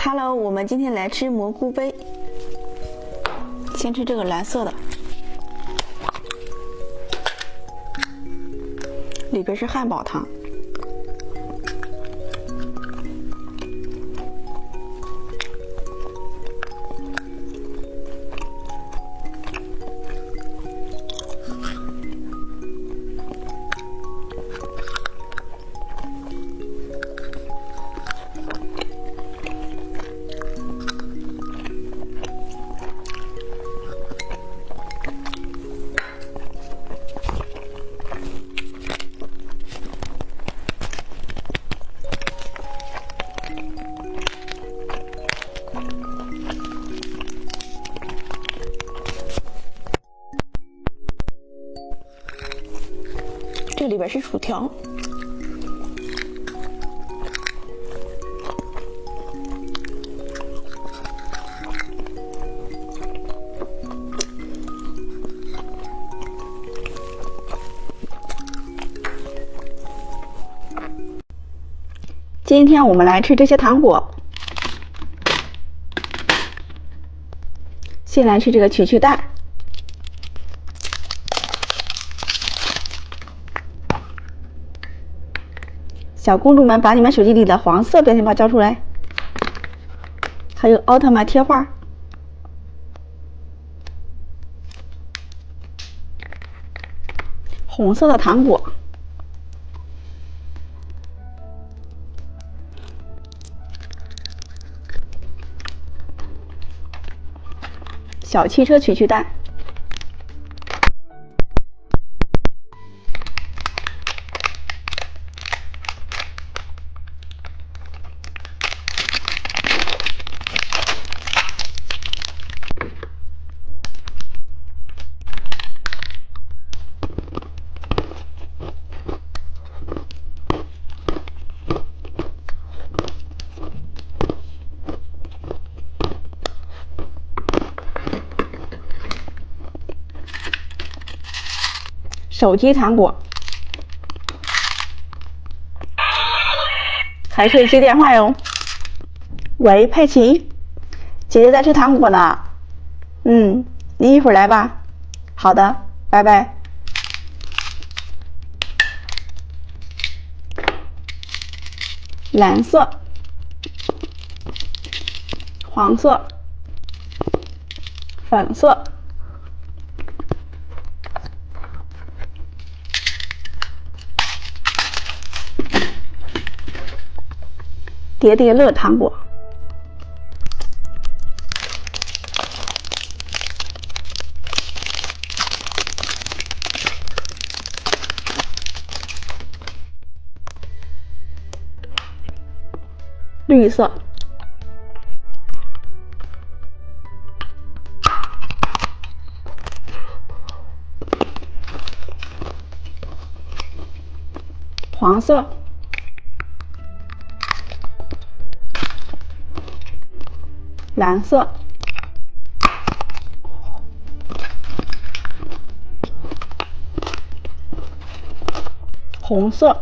Hello， 我们今天来吃蘑菇杯。先吃这个蓝色的，里边是汉堡糖。这里边是薯条，今天我们来吃这些糖果。先来吃这个曲曲蛋。小公主们，把你们手机里的黄色表情包交出来。还有奥特曼贴画。红色的糖果。小汽车曲曲蛋。手机糖果，还可以接电话哟。喂，佩奇，姐姐在吃糖果呢。你一会儿来吧。好的，拜拜。蓝色、黄色、粉色。叠叠乐糖果，绿色、黄色、蓝色、红色。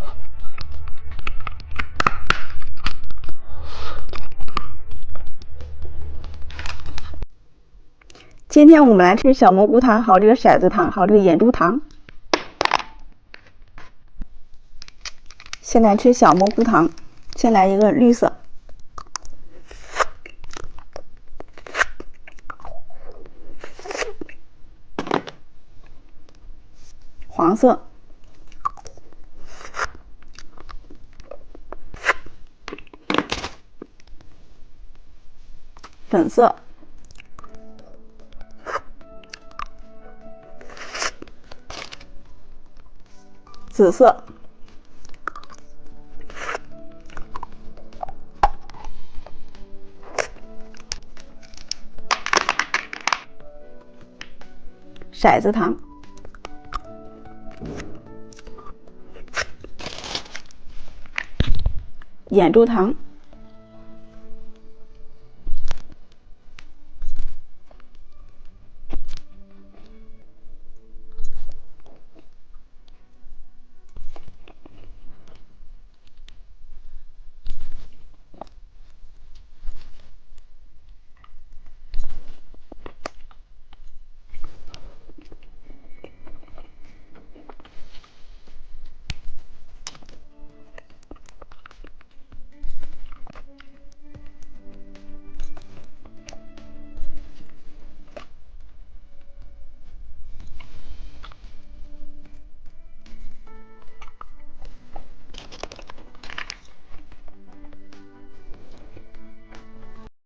今天我们来吃小蘑菇糖，还有这个骰子糖，还有这个眼珠糖。先来吃小蘑菇糖，先来一个绿色。黄色、粉色、紫色、骰子糖、眼珠糖。